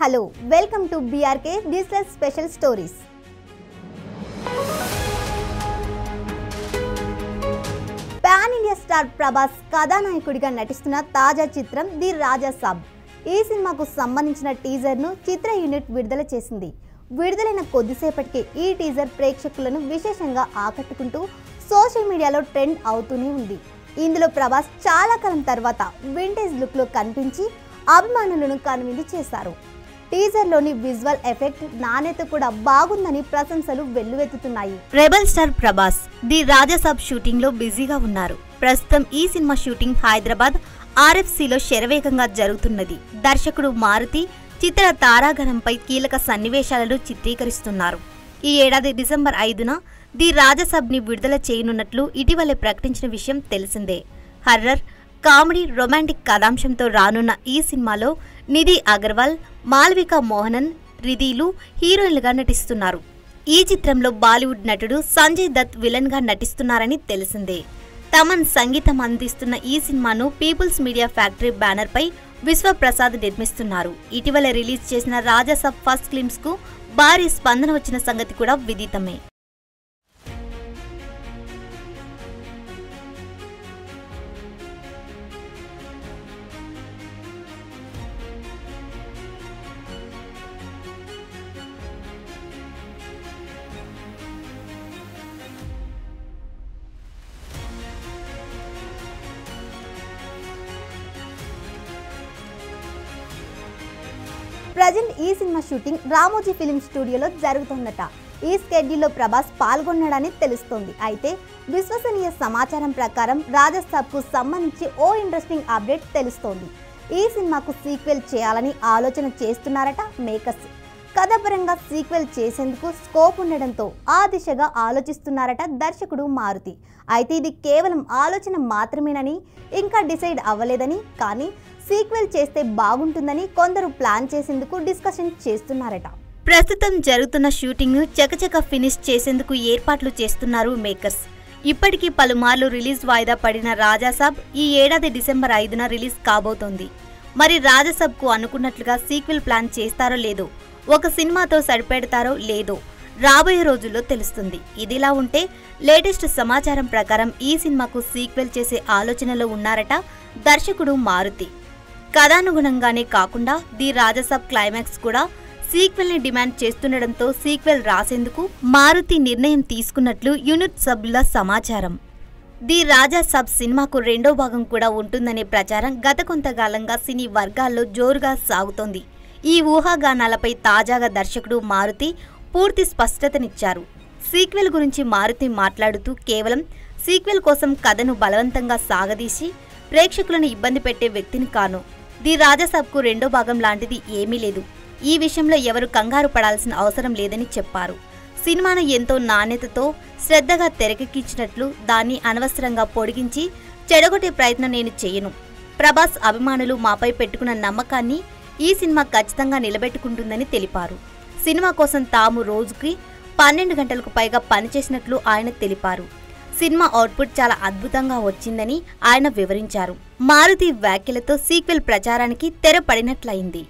Hello, welcome to BRK Digital Special Stories. Pan India star Prabhas కథానాయకుడిగా నటిస్తున్న తాజా చిత్రం ది రాజా సాబ్. ఈ సినిమాకు సంబంధించిన టీజర్ను చిత్ర యూనిట్ విడుదల చేసింది. విడుదలైన కొద్దిసేపటికి ఈ టీజర్ ప్రేక్షకులను విశేషంగా ఆకట్టుకుంటూ సోషల్ మీడియాలో ట్రెండ్ అవుతూనే ఉంది. ఇందులో ప్రభాస్ చాలా కాలం తర్వాత వింటేజ్ లుక్లో కనిపించి అభిమానులను కనువిందు చేశారు. టీజర్లోని విజువల్ ఎఫెక్ట్ నాణ్యత కూడా బాగుందని ప్రశంసలు వెల్లువెత్తుతున్నాయి. Rebel star Prabhas the Raja Saab shooting లో బిజీగా ఉన్నారు. ప్రస్తుతం ఈ సినిమా షూటింగ్ హైదరాబాద్ RFCలో శరవేగంగా జరుగుతున్నది. దర్శకుడు మారుతి చిత్ర తారాగణంపై కీలక సన్నివేశాలను చిత్రీకరిస్తున్నారు. ఈ ఏడాది డిసెంబర్ 5న ది రాజా సాబ్ ని విడుదల చేయనున్నట్లు ఇటీవలే ప్రకటించిన విషయం తెలిసిందే. హర్రర్, కామెడీ, రొమాంటిక్ కథాంశంతో రానున్న ఈ సినిమాలో నిధి అగర్వాల్, మాల్వికా మోహనన్, రిధీలు హీరోయిన్లుగా నటిస్తున్నారు. ఈ చిత్రంలో బాలీవుడ్ నటుడు సంజయ్ దత్ విలన్ గా నటిస్తున్నారని తెలిసిందే. తమన్ సంగీతం అందిస్తున్న ఈ సినిమాను పీపుల్స్ మీడియా ఫ్యాక్టరీ బ్యానర్ పై విశ్వప్రసాద్ నిర్మిస్తున్నారు. ఇటీవల రిలీజ్ చేసిన రాజా సాబ్ ఫస్ట్ గ్లింప్స్ కు భారీ స్పందన వచ్చిన సంగతి కూడా విదితమే. ప్రజెంట్ ఈ సినిమా షూటింగ్ రామోజీ ఫిల్మ్ స్టూడియోలో జరుగుతుందట. ఈ స్కెడ్యూల్లో ప్రభాస్ పాల్గొన్నాడని తెలుస్తోంది. అయితే విశ్వసనీయ సమాచారం ప్రకారం రాజా సాబ్ కు సంబంధించి ఓ ఇంట్రెస్టింగ్ అప్డేట్ తెలుస్తోంది. ఈ సినిమాకు సీక్వెల్ చేయాలని ఆలోచన చేస్తున్నారట మేకర్స్. కథపరంగా సీక్వెల్ చేసేందుకు స్కోప్ ఉండడంతో ఆ దిశగా ఆలోచిస్తున్నారట దర్శకుడు మారుతి. అయితే ఇది కేవలం ఆలోచన మాత్రమేనని, ఇంకా డిసైడ్ అవ్వలేదని, కానీ సీక్వెల్ చేస్తే బాగుంటుందని కొందరు ప్లాన్ చేసేందుకు డిస్కషన్ చేస్తున్నారట. ప్రస్తుతం జరుగుతున్న షూటింగ్ ను చకచక ఫినిష్ చేసేందుకు ఏర్పాట్లు చేస్తున్నారు మేకర్స్. ఇప్పటికీ పలుమార్లు రిలీజ్ వాయిదా పడిన రాజా సాబ్ ఈ ఏడాది డిసెంబర్ 5న రిలీజ్ కాబోతోంది. మరి రాజా సాబ్ కు అనుకున్నట్లుగా సీక్వెల్ ప్లాన్ చేస్తారో లేదో, ఒక సినిమాతో సరిపెడతారో లేదో రాబోయే రోజుల్లో తెలుస్తుంది. ఇదిలా ఉంటే లేటెస్ట్ సమాచారం ప్రకారం ఈ సినిమాకు సీక్వెల్ చేసే ఆలోచనలో ఉన్నారట దర్శకుడు మారుతి. కథానుగుణంగానే కాకుండా ది రాజా సాబ్ క్లైమాక్స్ కూడా సీక్వెల్ ని డిమాండ్ చేస్తుండడంతో సీక్వెల్ రాసేందుకు మారుతి నిర్ణయం తీసుకున్నట్లు యూనిట్ సభ్యుల సమాచారం. ది రాజా సాబ్ సినిమాకు రెండో భాగం కూడా ఉంటుందనే ప్రచారం గత కొంతకాలంగా సినీ వర్గాల్లో జోరుగా సాగుతోంది. ఈ ఊహాగానాలపై తాజాగా దర్శకుడు మారుతి పూర్తి స్పష్టతనిచ్చారు. సీక్వెల్ గురించి మారుతి మాట్లాడుతూ, కేవలం సీక్వెల్ కోసం కథను బలవంతంగా సాగదీసి ప్రేక్షకులను ఇబ్బంది పెట్టే వ్యక్తిని కాను. ది రాజా సాబ్ కు రెండో భాగం లాంటిది ఏమీ లేదు. ఈ విషయంలో ఎవరు కంగారు పడాల్సిన అవసరం లేదని చెప్పారు. సినిమాను ఎంతో నాణ్యతతో శ్రద్ధగా తెరకెక్కించినట్లు దాన్ని అనవసరంగా పొడిగించి చెడగొట్టే ప్రయత్నం నేను చేయను. ప్రభాస్ అభిమానులు మాపై పెట్టుకున్న నమ్మకాన్ని ఈ సినిమా ఖచ్చితంగా నిలబెట్టుకుంటుందని తెలిపారు. సినిమా కోసం తాము రోజుకి 12 గంటలకు పైగా పనిచేసినట్లు ఆయన తెలిపారు. సినిమా అవుట్పుట్ చాలా అద్భుతంగా వచ్చిందని ఆయన వివరించారు. మారుతి వ్యాఖ్యలతో సీక్వెల్ ప్రచారానికి తెర పడినట్లయింది.